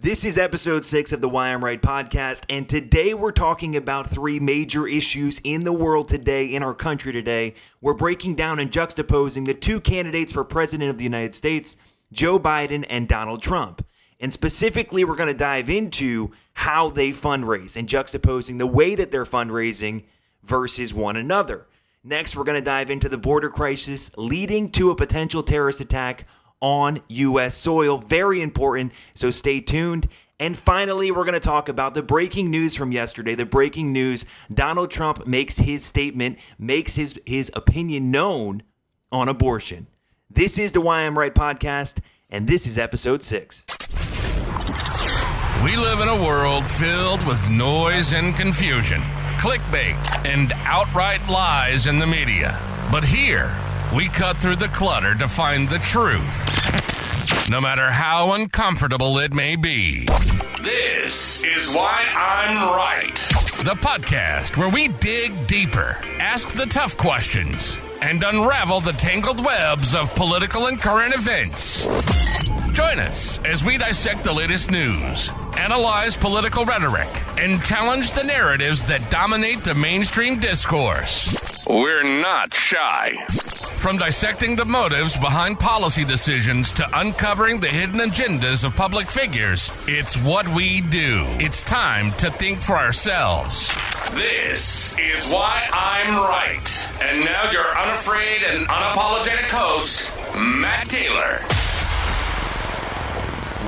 This is episode 6 of the Why I'm Right podcast, and today we're talking about 3 major issues in the world today, in our country today. We're breaking down and juxtaposing the 2 candidates for president of the United States, Joe Biden and Donald Trump. And specifically, we're going to dive into how they fundraise and juxtaposing the way that they're fundraising versus one another. Next, we're going to dive into the border crisis leading to a potential terrorist attack on U.S. soil. Very important, so stay tuned. And finally, we're going to talk about the breaking news from yesterday. The breaking news, Donald Trump makes his statement, makes his opinion known on abortion. This is the Why I'm Right podcast, and this is episode 6. We live in a world filled with noise and confusion, clickbait, and outright lies in the media. But here, we cut through the clutter to find the truth, no matter how uncomfortable it may be. This is Why I'm Right, the podcast where we dig deeper, ask the tough questions, and unravel the tangled webs of political and current events. Join us as we dissect the latest news, analyze political rhetoric, and challenge the narratives that dominate the mainstream discourse. We're not shy. From dissecting the motives behind policy decisions to uncovering the hidden agendas of public figures, it's what we do. It's time to think for ourselves. This is Why I'm Right. And now your unafraid and unapologetic host, Matt Taylor.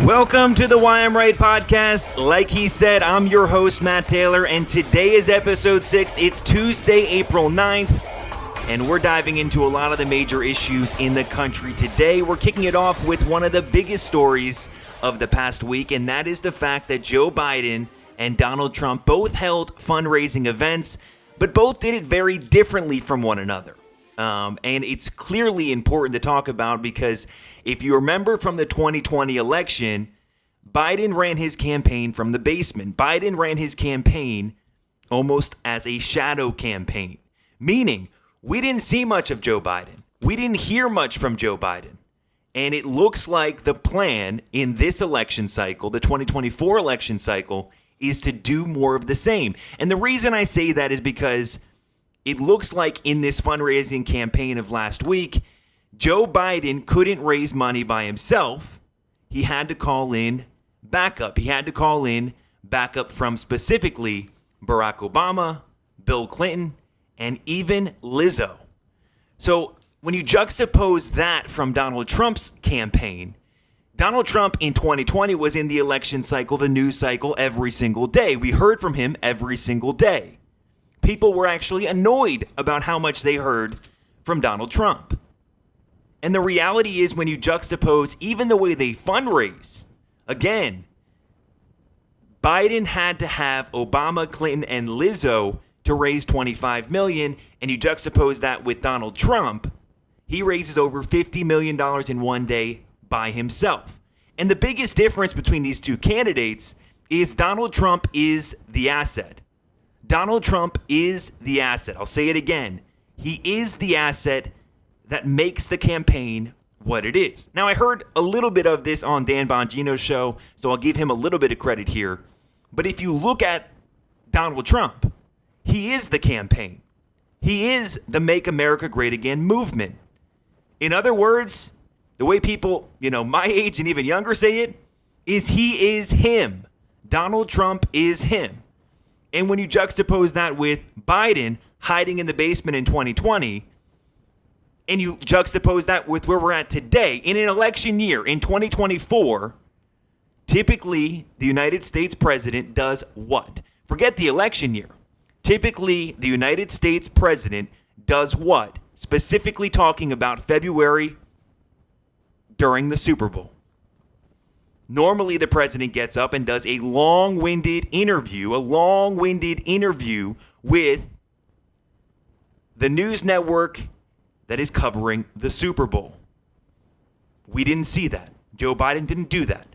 Welcome to the Why I'm Right podcast. Like he said, I'm your host, Matt Taylor, and today is episode 6. It's Tuesday, April 9th, and we're diving into a lot of the major issues in the country today. We're kicking it off with one of the biggest stories of the past week, and that is the fact that Joe Biden and Donald Trump both held fundraising events, but both did it very differently from one another. And it's clearly important to talk about because if you remember from the 2020 election, Biden ran his campaign from the basement. Biden ran his campaign almost as a shadow campaign, meaning we didn't see much of Joe Biden. We didn't hear much from Joe Biden. And it looks like the plan in this election cycle, the 2024 election cycle, is to do more of the same. And the reason I say that is because it looks like in this fundraising campaign of last week, Joe Biden couldn't raise money by himself. He had to call in backup. He had to call in backup from specifically Barack Obama, Bill Clinton, and even Lizzo. So when you juxtapose that from Donald Trump's campaign, Donald Trump in 2020 was in the election cycle, the news cycle, every single day. We heard from him every single day. People were actually annoyed about how much they heard from Donald Trump. And the reality is when you juxtapose even the way they fundraise, again, Biden had to have Obama, Clinton, and Lizzo to raise $25 million, and you juxtapose that with Donald Trump, he raises over $50 million in one day by himself. And the biggest difference between these 2 candidates is Donald Trump is the asset. Donald Trump is the asset. I'll say it again. He is the asset that makes the campaign what it is. Now, I heard a little bit of this on Dan Bongino's show, so I'll give him a little bit of credit here. But if you look at Donald Trump, he is the campaign. He is the Make America Great Again movement. In other words, the way people, my age and even younger say it, is he is him. Donald Trump is him. And when you juxtapose that with Biden hiding in the basement in 2020, and you juxtapose that with where we're at today, in an election year, in 2024, typically the United States president does what? Forget the election year. Typically, the United States president does what? Specifically talking about February during the Super Bowl. Normally, the president gets up and does a long-winded interview with the news network that is covering the Super Bowl. We didn't see that. Joe Biden didn't do that.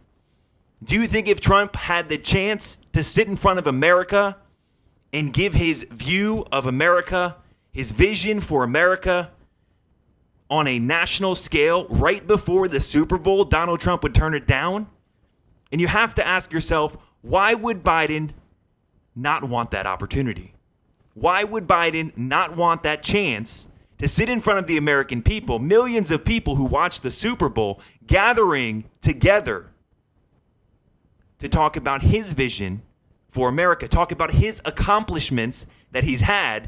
Do you think if Trump had the chance to sit in front of America and give his view of America, his vision for America on a national scale right before the Super Bowl, Donald Trump would turn it down? And you have to ask yourself, why would Biden not want that opportunity? Why would Biden not want that chance to sit in front of the American people, millions of people who watch the Super Bowl, gathering together to talk about his vision for America, talk about his accomplishments that he's had,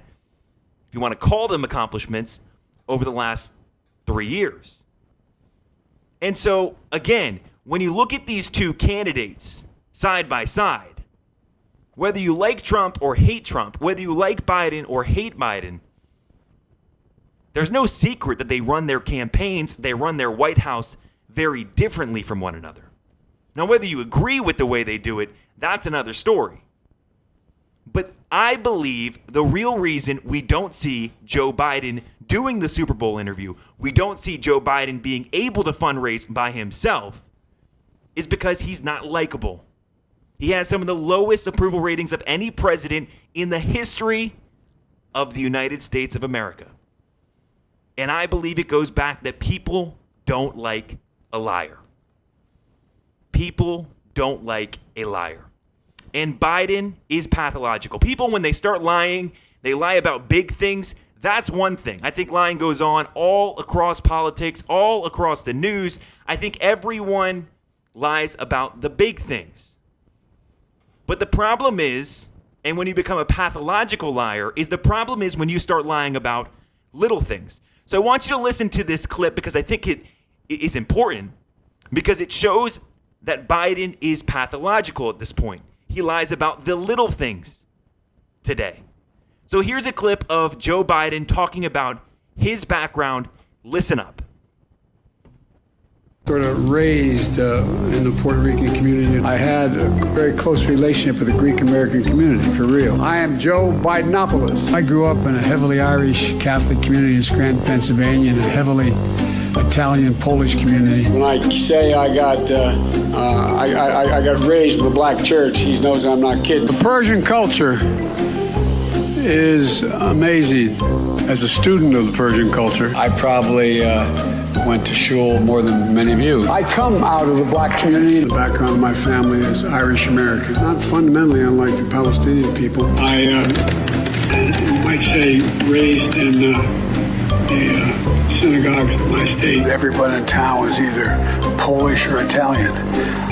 if you want to call them accomplishments, over the last 3 years. And so, again, when you look at these two candidates side by side, whether you like Trump or hate Trump, whether you like Biden or hate Biden, there's no secret that they run their campaigns, they run their White House very differently from one another. Now, whether you agree with the way they do it, that's another story. But I believe the real reason we don't see Joe Biden doing the Super Bowl interview, we don't see Joe Biden being able to fundraise by himself, is because he's not likable. He has some of the lowest approval ratings of any president in the history of the United States of America. And I believe it goes back that people don't like a liar. People don't like a liar. And Biden is pathological. People, when they start lying, they lie about big things. That's one thing. I think lying goes on all across politics, all across the news. I think everyone lies about the big things. But the problem is, and when you become a pathological liar, is the problem is when you start lying about little things. So I want you to listen to this clip because I think it is important, because it shows that Biden is pathological at this point. He lies about the little things today. So here's a clip of Joe Biden talking about his background. Listen up. Sort of raised in the Puerto Rican community. I had a very close relationship with the Greek American community, for real. I am Joe Bidenopoulos. I grew up in a heavily Irish Catholic community in Scranton, Pennsylvania, and a heavily Italian Polish community. When I say I got raised in the black church, he knows I'm not kidding. The Persian culture is amazing. As a student of the Persian culture, I probably went to shul more than many of you. I come out of the black community. The background of my family is Irish American, not fundamentally unlike the Palestinian people. I might say raised in the synagogues of my state. Everybody in town was either Polish or Italian.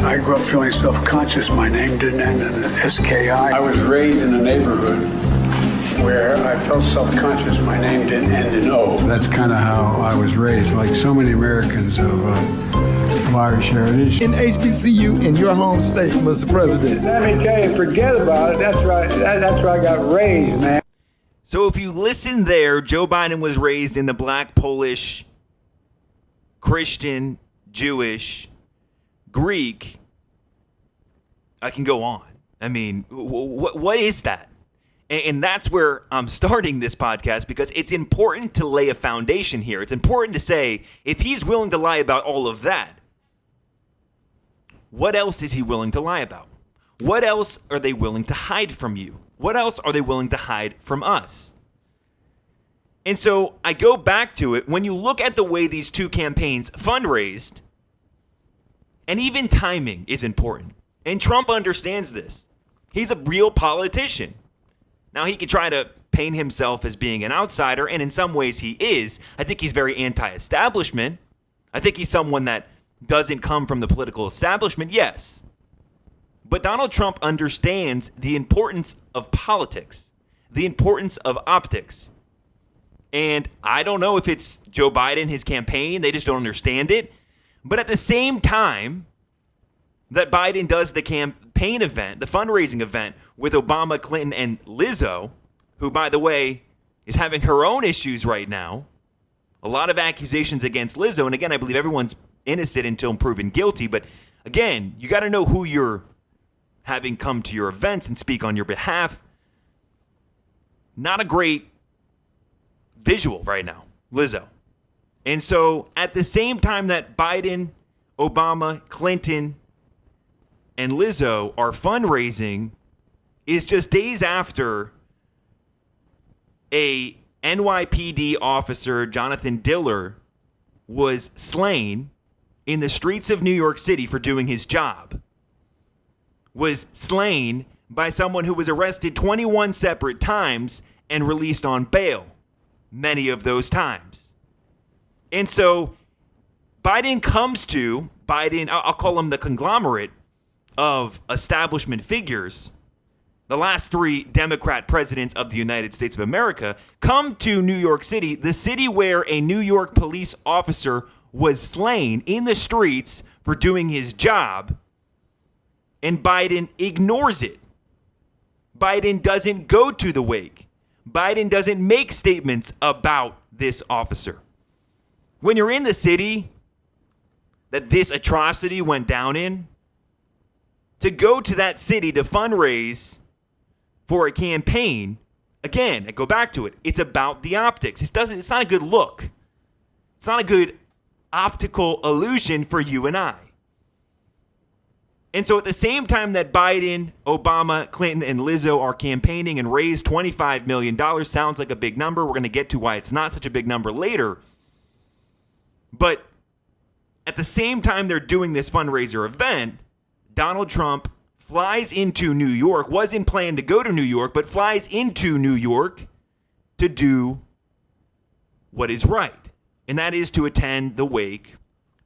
I grew up feeling self-conscious. My name didn't end in an SKI. I was raised in a neighborhood where I felt self-conscious. My name didn't end in O. That's kind of how I was raised, like so many Americans of Irish heritage. In HBCU in your home state, Mr. President. Let me tell you, forget about it. That's right. That's where I got raised, man. So if you listen there, Joe Biden was raised in the black, Polish, Christian, Jewish, Greek. I can go on. I mean, what is that? And that's where I'm starting this podcast, because it's important to lay a foundation here. It's important to say, if he's willing to lie about all of that, what else is he willing to lie about? What else are they willing to hide from you? What else are they willing to hide from us? And so I go back to it. When you look at the way these two campaigns fundraised, and even timing is important. And Trump understands this. He's a real politician. Now, he could try to paint himself as being an outsider, and in some ways he is. I think he's very anti-establishment. I think he's someone that doesn't come from the political establishment, yes. But Donald Trump understands the importance of politics, the importance of optics. And I don't know if it's Joe Biden, his campaign, they just don't understand it. But at the same time that Biden does the campaign event, the fundraising event with Obama, Clinton, and Lizzo, who, by the way, is having her own issues right now. A lot of accusations against Lizzo. And again, I believe everyone's innocent until proven guilty. But again, you got to know who you're having come to your events and speak on your behalf. Not a great visual right now, Lizzo. And so at the same time that Biden, Obama, Clinton, and Lizzo are fundraising, is just days after a NYPD officer, Jonathan Diller, was slain in the streets of New York City for doing his job. was slain by someone who was arrested 21 separate times and released on bail many of those times. And so Biden, I'll call him the conglomerate of establishment figures, the last three Democrat presidents of the United States of America, come to New York City, the city where a New York police officer was slain in the streets for doing his job, and Biden ignores it. Biden doesn't go to the wake. Biden doesn't make statements about this officer. When you're in the city that this atrocity went down in, to go to that city to fundraise for a campaign, again, I go back to it, it's about the optics. It's not a good look. It's not a good optical illusion for you and I. And so at the same time that Biden, Obama, Clinton, and Lizzo are campaigning and raised $25 million, sounds like a big number. We're going to get to why it's not such a big number later. But at the same time they're doing this fundraiser event, Donald Trump flies into New York, wasn't planned to go to New York, but flies into New York to do what is right. And that is to attend the wake,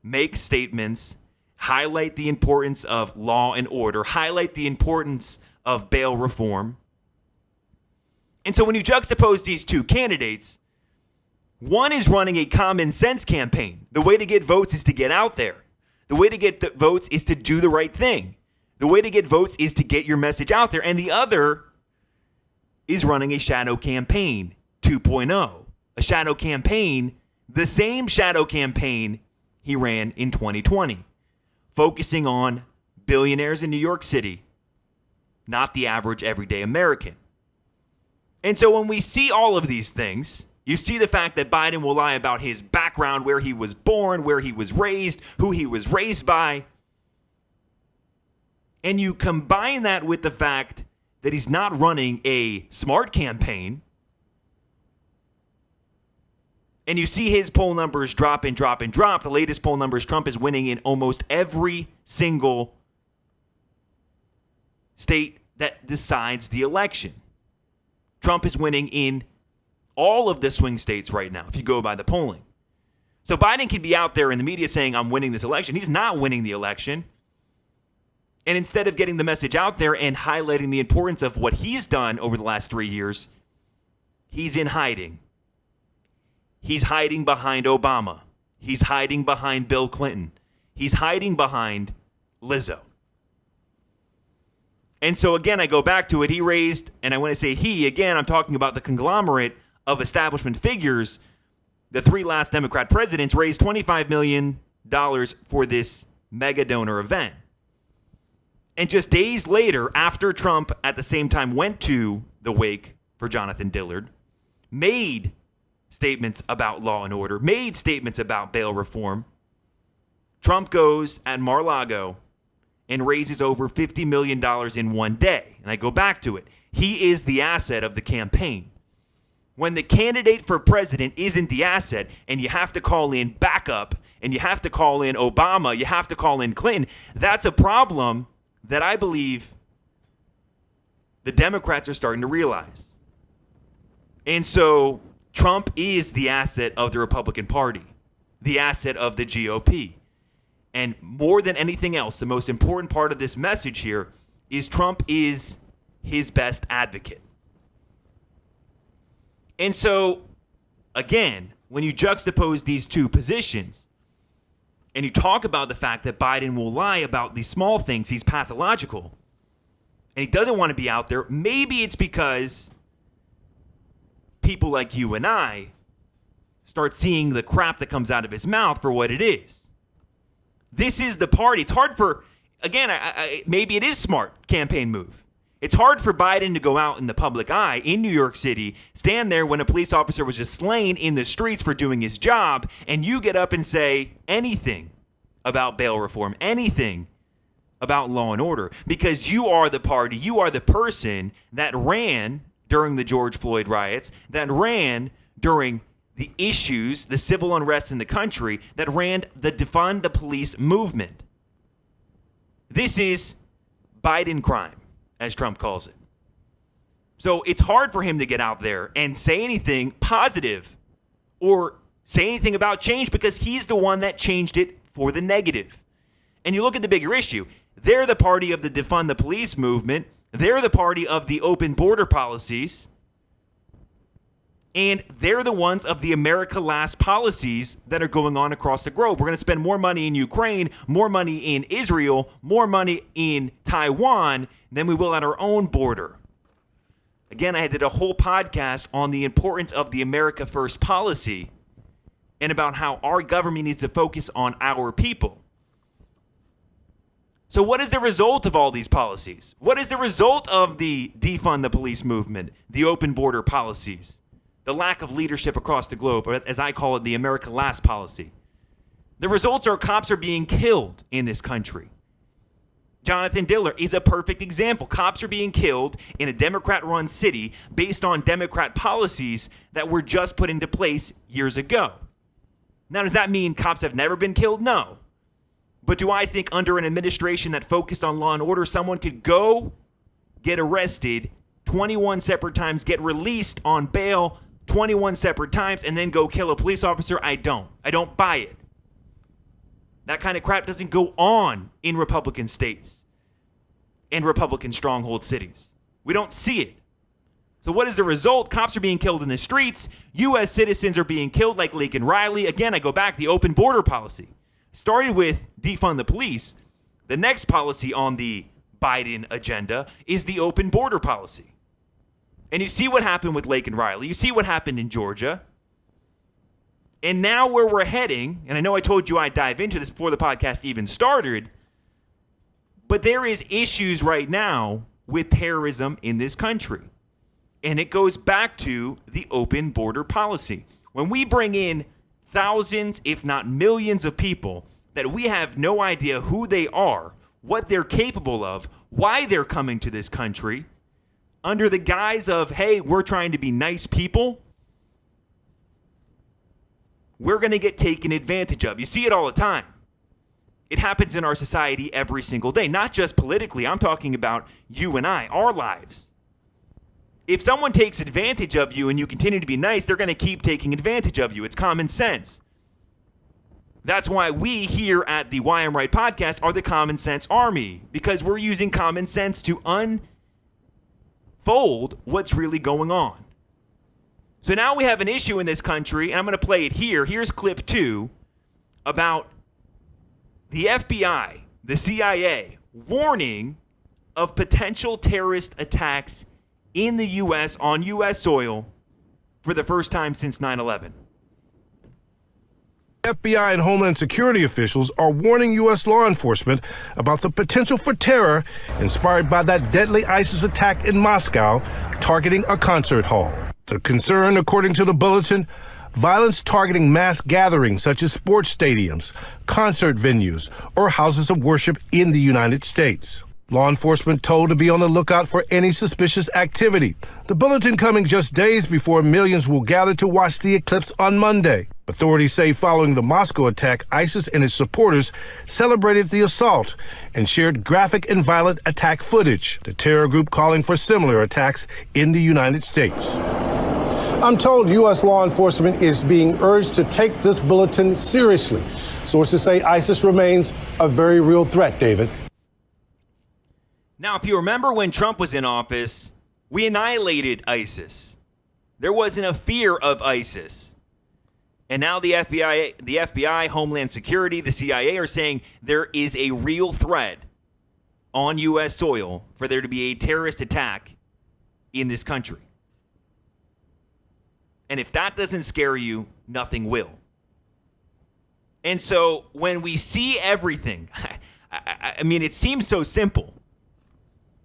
make statements, highlight the importance of law and order, highlight the importance of bail reform. And so when you juxtapose these two candidates, one is running a common sense campaign. The way to get votes is to get out there. The way to get the votes is to do the right thing. The way to get votes is to get your message out there. And the other is running a shadow campaign 2.0. A shadow campaign, the same shadow campaign he ran in 2020. Focusing on billionaires in New York City, not the average everyday American. And so when we see all of these things, you see the fact that Biden will lie about his background, where he was born, where he was raised, who he was raised by. And you combine that with the fact that he's not running a smart campaign. And you see his poll numbers drop and drop and drop. The latest poll numbers, Trump is winning in almost every single state that decides the election. Trump is winning in all of the swing states right now, if you go by the polling. So Biden can be out there in the media saying, I'm winning this election. He's not winning the election. And instead of getting the message out there and highlighting the importance of what he's done over the last 3 years, he's in hiding. He's hiding behind Obama. He's hiding behind Bill Clinton. He's hiding behind Lizzo. And so again, I go back to it. He raised, and I want to say he, again, I'm talking about the conglomerate of establishment figures. The three last Democrat presidents raised $25 million for this mega donor event. And just days later, after Trump at the same time went to the wake for Jonathan Dillard, made statements about law and order, made statements about bail reform, Trump goes at Mar-a-Lago and raises over $50 million in one day. And I go back to it. He is the asset of the campaign. When the candidate for president isn't the asset, and you have to call in backup, and you have to call in Obama, you have to call in Clinton, that's a problem that I believe the Democrats are starting to realize. And so Trump is the asset of the Republican Party, the asset of the GOP. And more than anything else, the most important part of this message here is Trump is his best advocate. And so, again, when you juxtapose these two positions and you talk about the fact that Biden will lie about these small things, he's pathological, and he doesn't want to be out there, maybe it's because people like you and I start seeing the crap that comes out of his mouth for what it is. This is the party. It's hard for, again, maybe it is smart campaign move. It's hard for Biden to go out in the public eye in New York City, stand there when a police officer was just slain in the streets for doing his job, and you get up and say anything about bail reform, anything about law and order, because you are the party, you are the person that ran during the George Floyd riots, that ran during the issues, the civil unrest in the country, that ran the defund the police movement. This is Biden crime, as Trump calls it. So it's hard for him to get out there and say anything positive or say anything about change because he's the one that changed it for the negative. And you look at the bigger issue. They're the party of the defund the police movement. They're the party of the open border policies. And they're the ones of the America Last policies that are going on across the globe. We're going to spend more money in Ukraine, more money in Israel, more money in Taiwan than we will at our own border. Again, I did a whole podcast on the importance of the America First policy and about how our government needs to focus on our people. So what is the result of all these policies? What is the result of the defund the police movement, the open border policies, the lack of leadership across the globe, or as I call it, the America Last policy? The results are cops are being killed in this country. Jonathan Diller is a perfect example. Cops are being killed in a Democrat-run city based on Democrat policies that were just put into place years ago. Now, does that mean cops have never been killed? No. But do I think under an administration that focused on law and order, someone could go get arrested 21 separate times, get released on bail 21 separate times, and then go kill a police officer? I don't. I don't buy it. That kind of crap doesn't go on in Republican states and Republican stronghold cities. We don't see it. So what is the result? Cops are being killed in the streets. U.S. citizens are being killed like Laken Riley. Again, I go back, the open border policy. Started with defund the police. The next policy on the Biden agenda is the open border policy. And you see what happened with Laken Riley. You see what happened in Georgia. And now where we're heading, and I know I told you I'd dive into this before the podcast even started, but there is issues right now with terrorism in this country. And it goes back to the open border policy. When we bring in thousands, if not millions of people that we have no idea who they are, what they're capable of, why they're coming to this country, under the guise of, hey, we're trying to be nice people, we're going to get taken advantage of. You see it all the time. It happens in our society every single day, not just politically. I'm talking about you and I, our lives. If someone takes advantage of you and you continue to be nice, they're going to keep taking advantage of you. It's common sense. That's why we here at the Why I'm Right podcast are the common sense army, because we're using common sense to unfold what's really going on. So now we have an issue in this country, and I'm going to play it here. Here's clip 2 about the FBI, the CIA, warning of potential terrorist attacks in the U.S. on U.S. soil for the first time since 9/11. FBI and Homeland Security officials are warning U.S. law enforcement about the potential for terror inspired by that deadly ISIS attack in Moscow targeting a concert hall. The concern, according to the bulletin, violence targeting mass gatherings such as sports stadiums, concert venues, or houses of worship in the United States. Law enforcement told to be on the lookout for any suspicious activity. The bulletin coming just days before millions will gather to watch the eclipse on Monday. Authorities say following the Moscow attack, ISIS and its supporters celebrated the assault and shared graphic and violent attack footage. The terror group calling for similar attacks in the United States. I'm told U.S. law enforcement is being urged to take this bulletin seriously. Sources say ISIS remains a very real threat, David. Now, if you remember when Trump was in office, we annihilated ISIS. There wasn't a fear of ISIS. And now the FBI, Homeland Security, the CIA are saying there is a real threat on U.S. soil for there to be a terrorist attack in this country. And if that doesn't scare you, nothing will. And so when we see everything, I mean, it seems so simple.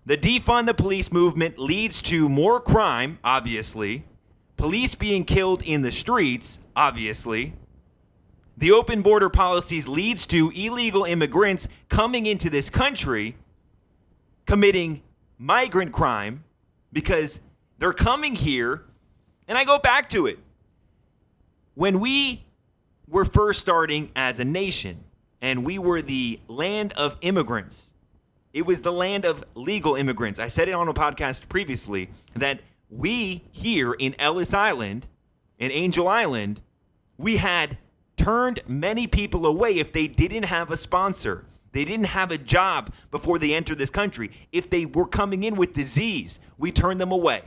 The defund the police movement leads to more crime, obviously. Police being killed in the streets, obviously. The open border policies leads to illegal immigrants coming into this country, committing migrant crime because they're coming here. And I go back to it. When we were first starting as a nation and we were the land of immigrants, It was the land of legal immigrants. I said it on a podcast previously that we here in Ellis Island, in Angel Island, we had turned many people away if they didn't have a sponsor. They didn't have a job before they entered this country. If they were coming in with disease, we turned them away.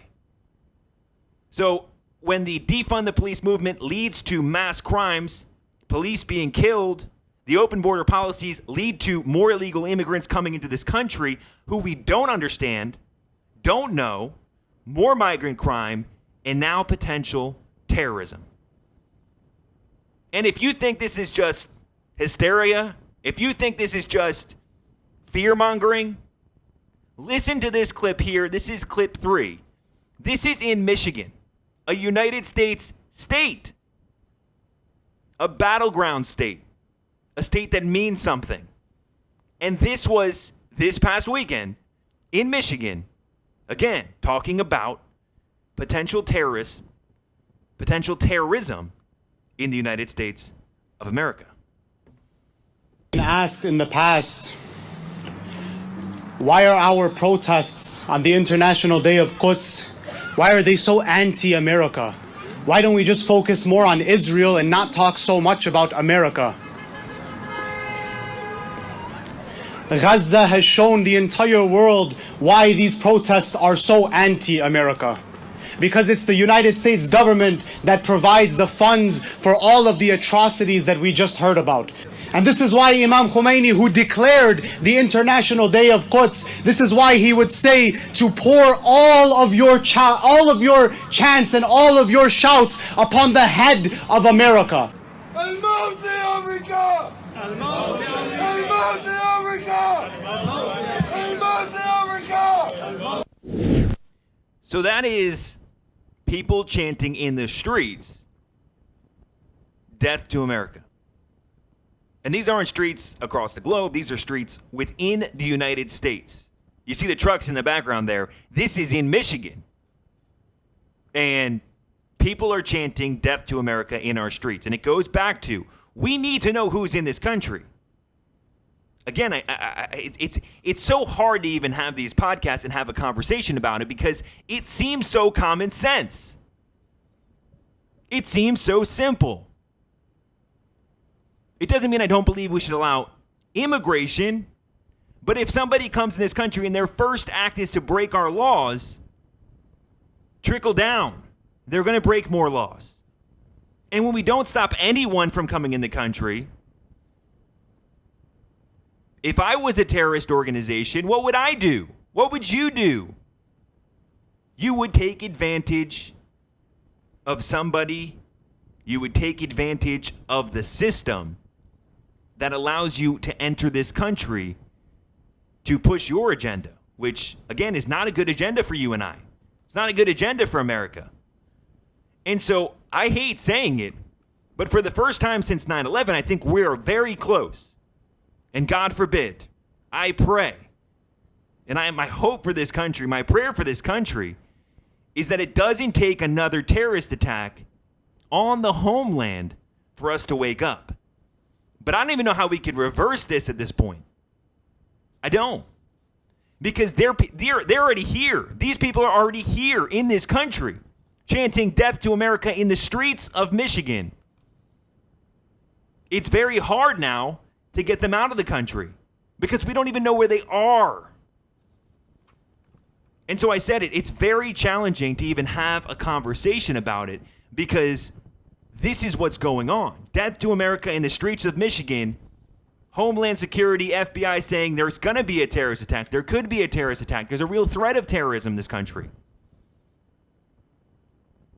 So when the defund the police movement leads to mass crimes, police being killed, the open border policies lead to more illegal immigrants coming into this country who we don't understand, don't know, more migrant crime, and now potential terrorism. And if you think this is just hysteria, if you think this is just fear-mongering, listen to this clip here. This is clip 3. This is in Michigan, a United States state, a battleground state, a state that means something. And this was this past weekend in Michigan, again, talking about potential terrorism in the United States of America. Been asked in the past, why are our protests on the International Day of Quds, why are they so anti-America? Why don't we just focus more on Israel and not talk so much about America? Gaza has shown the entire world why these protests are so anti-America. Because it's the United States government that provides the funds for all of the atrocities that we just heard about. And this is why Imam Khomeini, who declared the International Day of Quds, this is why he would say to pour all of your chants and all of your shouts upon the head of America. So that is people chanting in the streets, "Death to America." And these aren't streets across the globe. These are streets within the United States. You see the trucks in the background there. This is in Michigan. And people are chanting "Death to America" in our streets. And it goes back to, we need to know who's in this country. Again, it's so hard to even have these podcasts and have a conversation about it because it seems so common sense. It seems so simple. It doesn't mean I don't believe we should allow immigration, but if somebody comes in this country and their first act is to break our laws, trickle down, they're going to break more laws. And when we don't stop anyone from coming in the country, if I was a terrorist organization, what would I do? What would you do? You would take advantage of somebody. You would take advantage of the system that allows you to enter this country to push your agenda, which, again, is not a good agenda for you and I. It's not a good agenda for America. And so I hate saying it, but for the first time since 9/11, I think we're very close. And God forbid, I pray, and my hope for this country, my prayer for this country, is that it doesn't take another terrorist attack on the homeland for us to wake up. But I don't even know how we could reverse this at this point. I don't. Because they're already here. These people are already here in this country, chanting "Death to America" in the streets of Michigan. It's very hard now to get them out of the country because we don't even know where they are. And so I said it's very challenging to even have a conversation about it because this is what's going on. Death to America in the streets of Michigan. Homeland Security, FBI saying there's going to be a terrorist attack. There could be a terrorist attack. There's a real threat of terrorism in this country.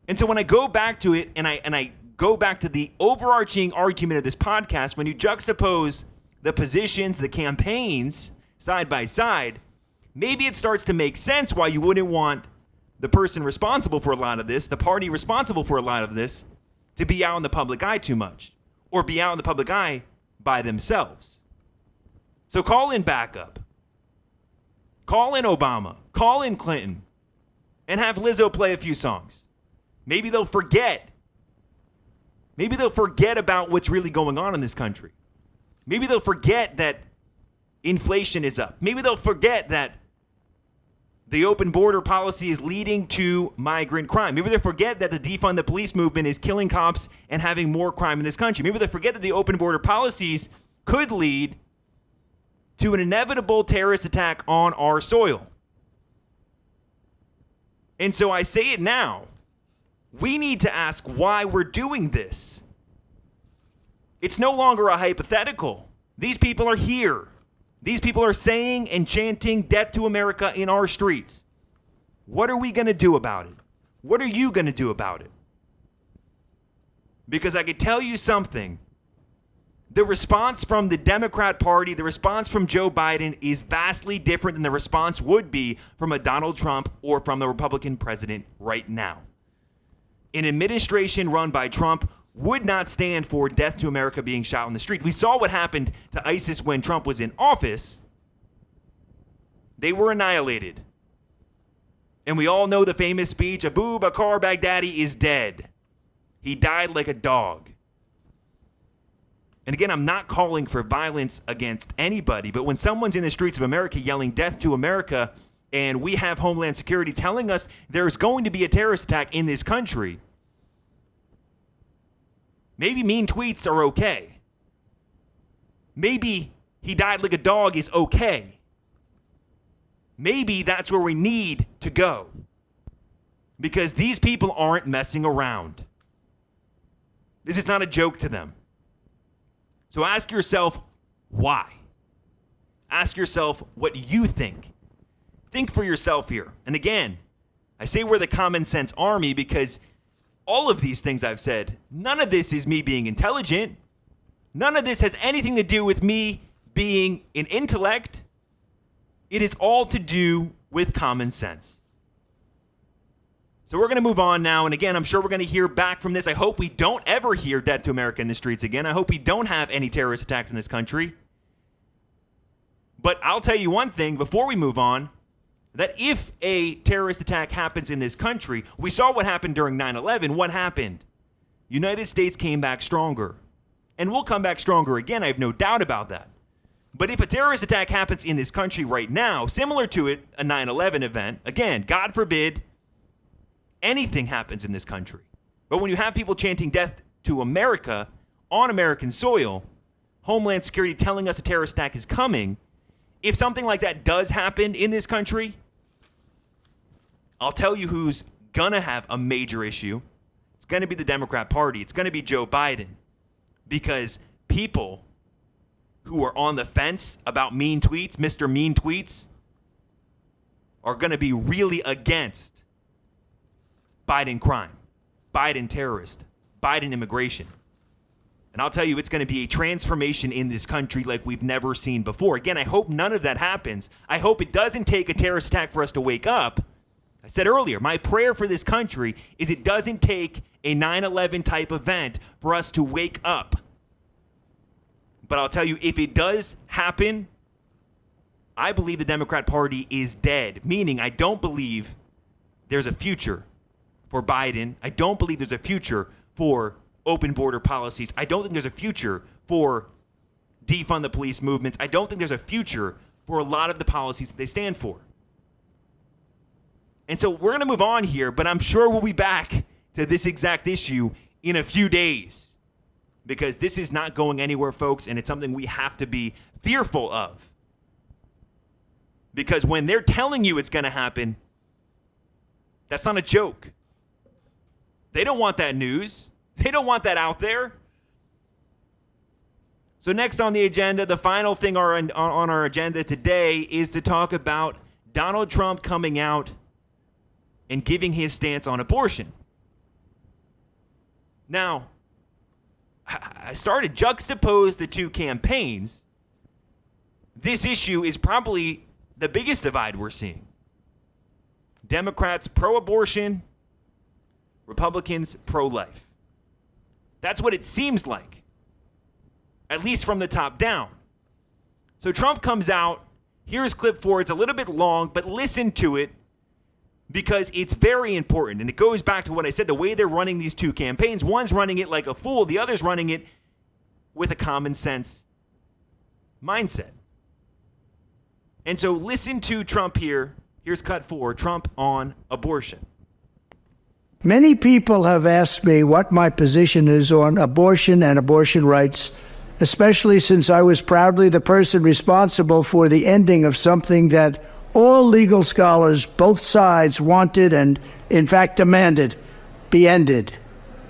And so when I go back to it and I go back to the overarching argument of this podcast, when you juxtapose the positions, the campaigns side by side, maybe it starts to make sense why you wouldn't want the person responsible for a lot of this, the party responsible for a lot of this, to be out in the public eye too much or be out in the public eye by themselves. So call in backup. Call in Obama. Call in Clinton. And have Lizzo play a few songs. Maybe they'll forget. Maybe they'll forget about what's really going on in this country. Maybe they'll forget that inflation is up. Maybe they'll forget that the open border policy is leading to migrant crime. Maybe they'll forget that the defund the police movement is killing cops and having more crime in this country. Maybe they'll forget that the open border policies could lead to an inevitable terrorist attack on our soil. And so I say it now. We need to ask why we're doing this. It's no longer a hypothetical. These people are here. These people are saying and chanting death to America in our streets. What are we going to do about it? What are you going to do about it? Because I could tell you something. The response from the Democrat Party, the response from Joe Biden is vastly different than the response would be from a Donald Trump or from the Republican president right now. An administration run by Trump would not stand for death to America being shot on the street. We saw what happened to ISIS when Trump was in office. They were annihilated. And we all know the famous speech, Abu Bakr Baghdadi is dead. He died like a dog. And again, I'm not calling for violence against anybody, but when someone's in the streets of America yelling death to America, and we have Homeland Security telling us there's going to be a terrorist attack in this country, maybe mean tweets are okay. Maybe he died like a dog is okay. Maybe that's where we need to go. Because these people aren't messing around. This is not a joke to them. So ask yourself why. Ask yourself what you think. Think for yourself here. And again, I say we're the common sense army because all of these things I've said, none of this is me being intelligent. None of this has anything to do with me being an intellect. It is all to do with common sense. So we're going to move on now. And again, I'm sure we're going to hear back from this. I hope we don't ever hear death to America in the streets again. I hope we don't have any terrorist attacks in this country. But I'll tell you one thing before we move on, that if a terrorist attack happens in this country, we saw what happened during 9/11. What happened? United States came back stronger. And we'll come back stronger again. I have no doubt about that. But if a terrorist attack happens in this country right now, similar to it, a 9/11 event, again, God forbid, anything happens in this country. But when you have people chanting death to America on American soil, Homeland Security telling us a terrorist attack is coming, if something like that does happen in this country, I'll tell you who's going to have a major issue. It's going to be the Democrat Party. It's going to be Joe Biden. Because people who are on the fence about mean tweets, Mr. Mean Tweets, are going to be really against Biden crime, Biden terrorist, Biden immigration. And I'll tell you, it's going to be a transformation in this country like we've never seen before. Again, I hope none of that happens. I hope it doesn't take a terrorist attack for us to wake up. I said earlier, my prayer for this country is it doesn't take a 9/11 type event for us to wake up. But I'll tell you, if it does happen, I believe the Democrat Party is dead. Meaning, I don't believe there's a future for Biden. I don't believe there's a future for open border policies. I don't think there's a future for defund the police movements. I don't think there's a future for a lot of the policies that they stand for. And so we're going to move on here, but I'm sure we'll be back to this exact issue in a few days because this is not going anywhere, folks, and it's something we have to be fearful of. Because when they're telling you it's going to happen, that's not a joke. They don't want that news. They don't want that out there. So next on the agenda, the final thing on our agenda today is to talk about Donald Trump coming out and giving his stance on abortion. Now, I started juxtapose the two campaigns. This issue is probably the biggest divide we're seeing. Democrats pro-abortion, Republicans pro-life. That's what it seems like, at least from the top down. So Trump comes out. Here's clip 4. It's a little bit long, but listen to it because it's very important. And it goes back to what I said, the way they're running these two campaigns. One's running it like a fool. The other's running it with a common sense mindset. And so listen to Trump here. Here's cut 4, Trump on abortion. Many people have asked me what my position is on abortion and abortion rights, especially since I was proudly the person responsible for the ending of something that all legal scholars, both sides, wanted and, in fact, demanded be ended.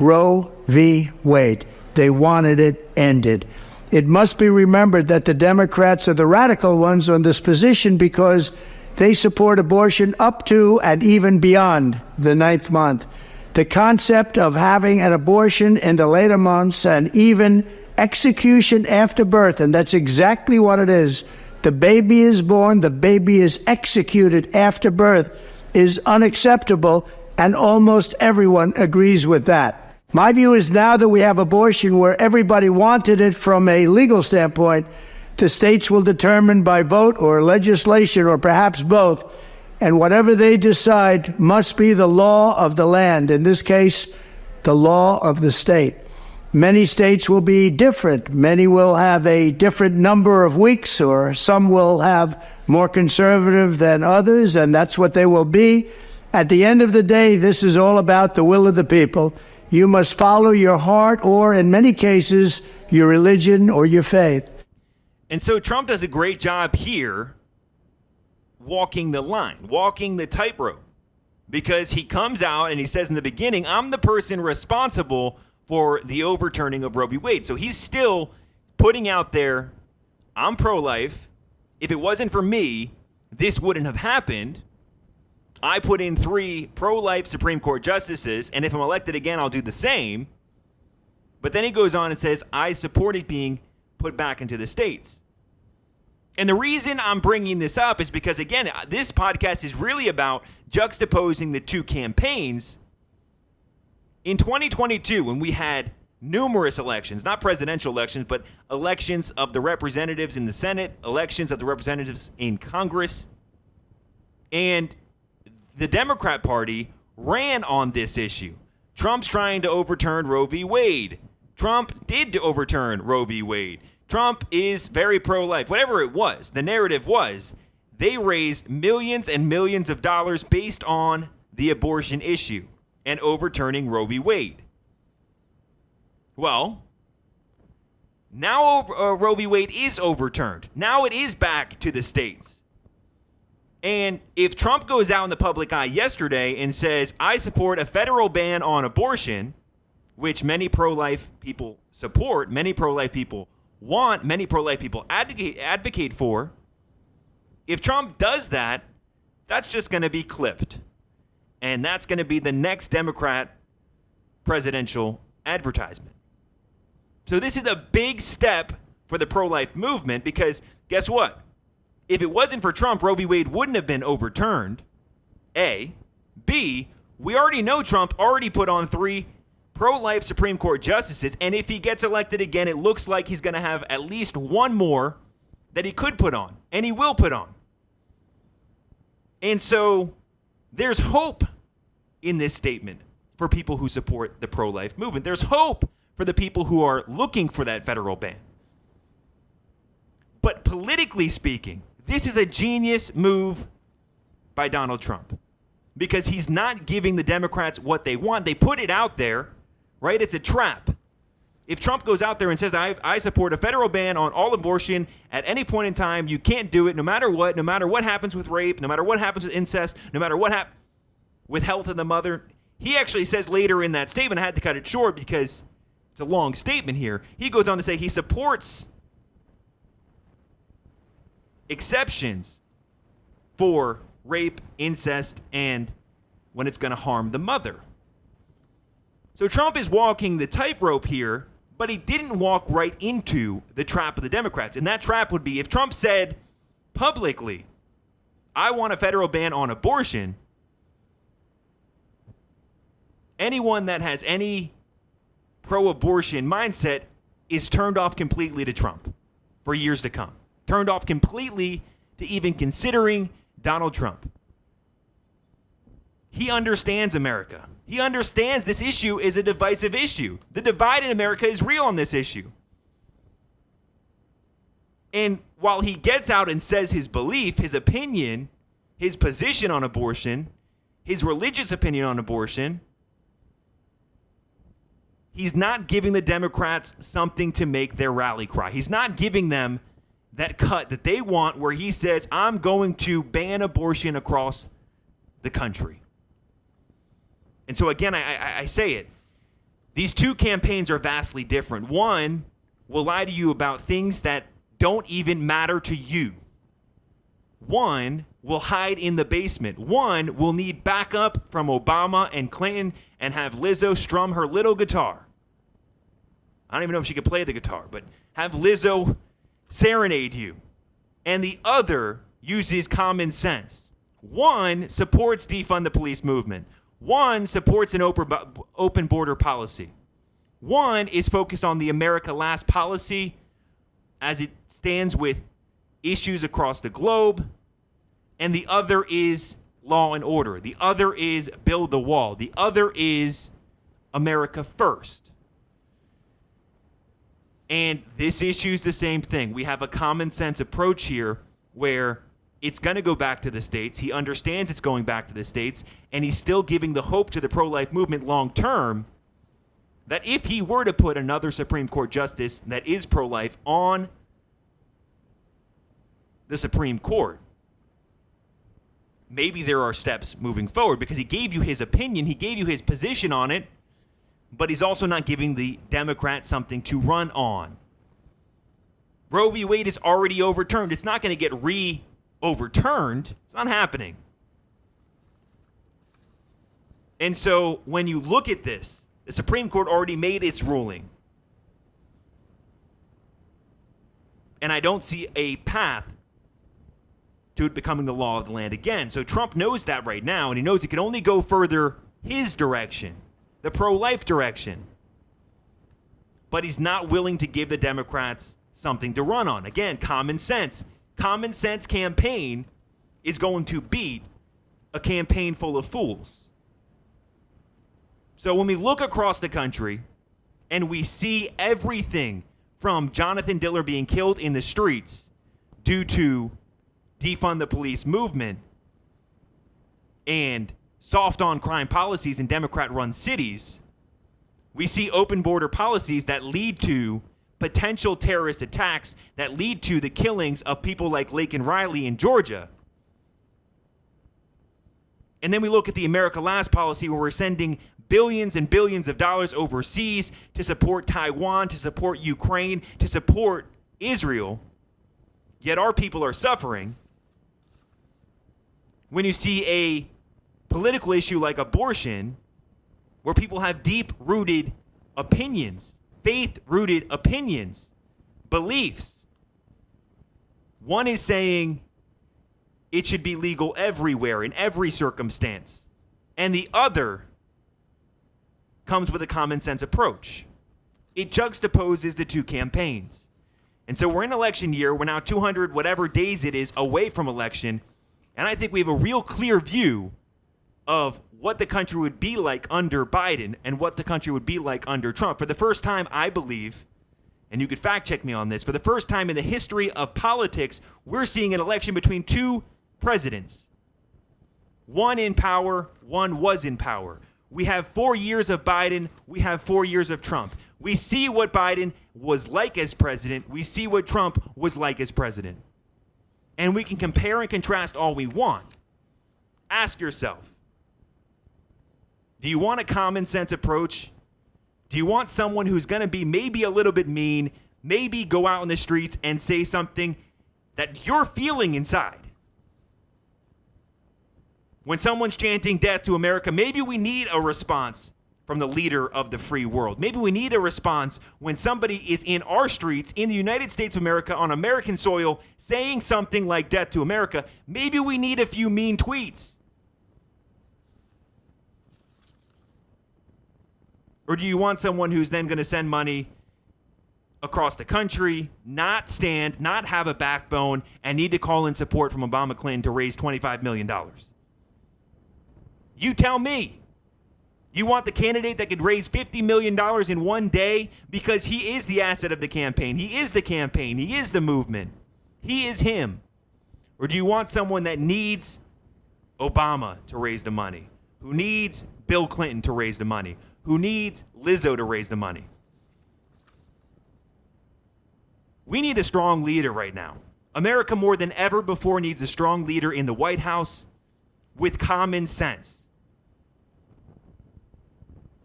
Roe v. Wade. They wanted it ended. It must be remembered that the Democrats are the radical ones on this position because they support abortion up to and even beyond the 9th month. The concept of having an abortion in the later months and even execution after birth, and that's exactly what it is. The baby is born, the baby is executed after birth, is unacceptable, and almost everyone agrees with that. My view is now that we have abortion where everybody wanted it from a legal standpoint, the states will determine by vote or legislation or perhaps both, and whatever they decide must be the law of the land, in this case, the law of the state. Many states will be different. Many will have a different number of weeks, or some will have more conservative than others, and that's what they will be. At the end of the day, this is all about the will of the people. You must follow your heart or, in many cases, your religion or your faith. And so Trump does a great job here walking the line, walking the tightrope, because he comes out and he says in the beginning, I'm the person responsible for the overturning of Roe v. Wade. So he's still putting out there, I'm pro-life. If it wasn't for me, this wouldn't have happened. I put in 3 pro-life Supreme Court justices, and if I'm elected again, I'll do the same. But then he goes on and says, I support it being put back into the states. And the reason I'm bringing this up is because, again, this podcast is really about juxtaposing the two campaigns. In 2022, when we had numerous elections, not presidential elections, but elections of the representatives in the Senate, elections of the representatives in Congress, and the Democrat Party ran on this issue. Trump's trying to overturn Roe v. Wade. Trump did overturn Roe v. Wade. Trump is very pro-life. Whatever it was, the narrative was, they raised millions and millions of dollars based on the abortion issue and overturning Roe v. Wade. Well, now Roe v. Wade is overturned. Now it is back to the states. And if Trump goes out in the public eye yesterday and says, I support a federal ban on abortion, which many pro-life people support, many pro-life people want, many pro-life people advocate for, if Trump does that, that's just going to be clipped. And that's going to be the next Democrat presidential advertisement. So this is a big step for the pro-life movement because guess what? If it wasn't for Trump, Roe v. Wade wouldn't have been overturned, A. B, we already know Trump already put on 3 pro-life Supreme Court justices, and if he gets elected again, it looks like he's going to have at least one more that he could put on, and he will put on. And so there's hope in this statement for people who support the pro-life movement. There's hope for the people who are looking for that federal ban. But politically speaking, this is a genius move by Donald Trump because he's not giving the Democrats what they want. They put it out there, right? It's a trap. If Trump goes out there and says, I support a federal ban on all abortion at any point in time, you can't do it no matter what happens with rape, no matter what happens with incest, no matter what happens with health of the mother. He actually says later in that statement, I had to cut it short because it's a long statement here. He goes on to say he supports exceptions for rape, incest, and when it's going to harm the mother. So Trump is walking the tightrope here, but he didn't walk right into the trap of the Democrats. And that trap would be if Trump said publicly, I want a federal ban on abortion, anyone that has any pro-abortion mindset is turned off completely to Trump for years to come. Turned off completely to even considering Donald Trump. He understands America. He understands this issue is a divisive issue. The divide in America is real on this issue. And while he gets out and says his belief, his opinion, his position on abortion, his religious opinion on abortion, he's not giving the Democrats something to make their rally cry. He's not giving them that cut that they want where he says, I'm going to ban abortion across the country. And so again, I say it. These two campaigns are vastly different. One will lie to you about things that don't even matter to you. One will hide in the basement. One will need backup from Obama and Clinton and have Lizzo strum her little guitar. I don't even know if she could play the guitar, but have Lizzo serenade you. And the other uses common sense. One supports defund the police movement. One supports an open border policy. One is focused on the America Last policy as it stands with issues across the globe. And the other is law and order. The other is build the wall. The other is America first. And this issue is the same thing. We have a common sense approach here where it's going to go back to the states. He understands it's going back to the states, and he's still giving the hope to the pro-life movement long term that if he were to put another Supreme Court justice that is pro-life on the Supreme Court, maybe there are steps moving forward because he gave you his opinion, he gave you his position on it, but he's also not giving the Democrats something to run on. Roe v. Wade is already overturned. It's not going to get overturned. It's not happening. And so when you look at this, the Supreme Court already made its ruling. And I don't see a path to it becoming the law of the land again. So Trump knows that right now, and he knows he can only go further his direction, the pro-life direction. But he's not willing to give the Democrats something to run on. Again, common sense. Common sense campaign is going to beat a campaign full of fools. So when we look across the country and we see everything from Jonathan Diller being killed in the streets due to defund the police movement and soft on crime policies in Democrat-run cities, we see open border policies that lead to potential terrorist attacks that lead to the killings of people like Laken Riley in Georgia. And then we look at the America Last policy where we're sending billions and billions of dollars overseas to support Taiwan, to support Ukraine, to support Israel. Yet our people are suffering. When you see a political issue like abortion, where people have deep-rooted opinions, faith-rooted opinions, beliefs. One is saying it should be legal everywhere, in every circumstance. And the other comes with a common sense approach. It juxtaposes the two campaigns. And so we're in election year. We're now 200 whatever days it is away from election. And I think we have a real clear view of what the country would be like under Biden and what the country would be like under Trump. For the first time, I believe, and you could fact check me on this, for the first time in the history of politics, we're seeing an election between two presidents. One in power, one was in power. We have 4 years of Biden, we have 4 years of Trump. We see what Biden was like as president. We see what Trump was like as president. And we can compare and contrast all we want. Ask yourself, do you want a common sense approach? Do you want someone who's going to be maybe a little bit mean, maybe go out in the streets and say something that you're feeling inside? When someone's chanting death to America, maybe we need a response from the leader of the free world. Maybe we need a response when somebody is in our streets, in the United States of America, on American soil, saying something like death to America. Maybe we need a few mean tweets. Or do you want someone who's then going to send money across the country, not stand, not have a backbone, and need to call in support from Obama Clinton to raise $25 million? You tell me. Do you want the candidate that could raise $50 million in one day because he is the asset of the campaign? He is the campaign. He is the movement. He is him. Or do you want someone that needs Obama to raise the money, who needs Bill Clinton to raise the money, who needs Lizzo to raise the money? We need a strong leader right now. America more than ever before needs a strong leader in the White House with common sense.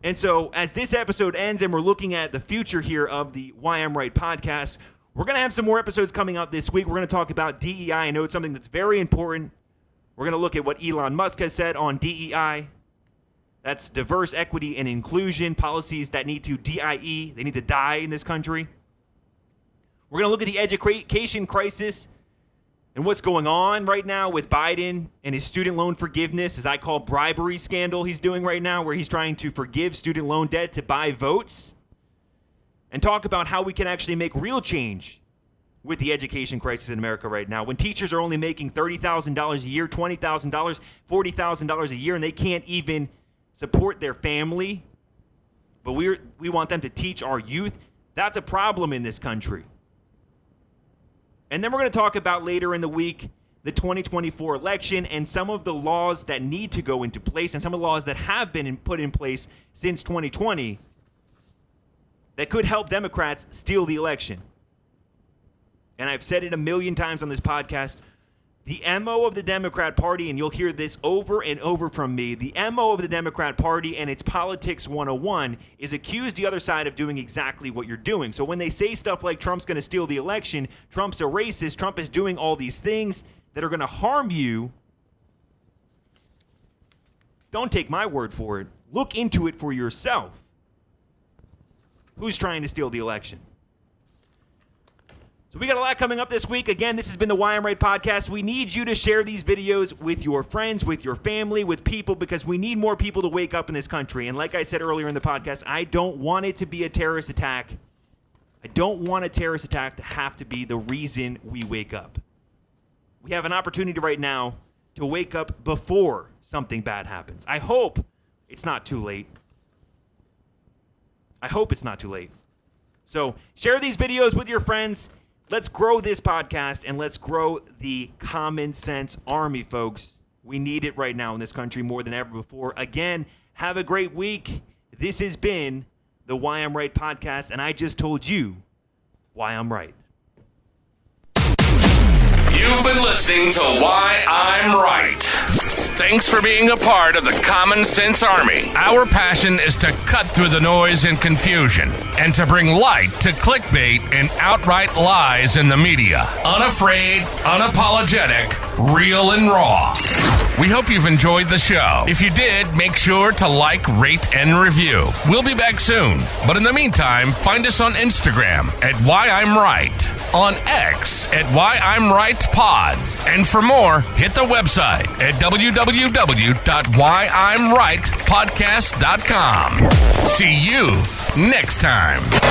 And so as this episode ends and we're looking at the future here of the Why I'm Right podcast, we're going to have some more episodes coming out this week. We're going to talk about DEI. I know it's something that's very important. We're going to look at what Elon Musk has said on DEI. That's diverse, equity, and inclusion, policies that need to DIE. They need to die in this country. We're going to look at the education crisis and what's going on right now with Biden and his student loan forgiveness, as I call bribery scandal he's doing right now, where he's trying to forgive student loan debt to buy votes, and talk about how we can actually make real change with the education crisis in America right now. When teachers are only making $30,000 a year, $20,000, $40,000 a year, and they can't even support their family, but we want them to teach our youth, that's a problem in this country. And then we're going to talk about later in the week the 2024 election and some of the laws that need to go into place and some of the laws that have been put in place since 2020 that could help Democrats steal the election. And I've said it a million times on this podcast, the MO of the Democrat Party, and you'll hear this over and over from me, the MO of the Democrat Party and its politics 101 is accuse the other side of doing exactly what you're doing. So when they say stuff like Trump's going to steal the election, Trump's a racist, Trump is doing all these things that are going to harm you, don't take my word for it. Look into it for yourself. Who's trying to steal the election? So we got a lot coming up this week. Again, this has been the Why I'm Right podcast. We need you to share these videos with your friends, with your family, with people, because we need more people to wake up in this country. And like I said earlier in the podcast, I don't want it to be a terrorist attack. I don't want a terrorist attack to have to be the reason we wake up. We have an opportunity right now to wake up before something bad happens. I hope it's not too late. I hope it's not too late. So share these videos with your friends. Let's grow this podcast and let's grow the common sense army, folks. We need it right now in this country more than ever before. Again, have a great week. This has been the Why I'm Right podcast, and I just told you why I'm right. You've been listening to Why I'm Right. Thanks for being a part of the Common Sense Army. Our passion is to cut through the noise and confusion and to bring light to clickbait and outright lies in the media. Unafraid, unapologetic, real and raw. We hope you've enjoyed the show. If you did, make sure to like, rate, and review. We'll be back soon. But in the meantime, find us on Instagram at Why I'm Right, on X at Why I'm Right Pod. And for more, hit the website at www.whyimrightpodcast.com. See you next time.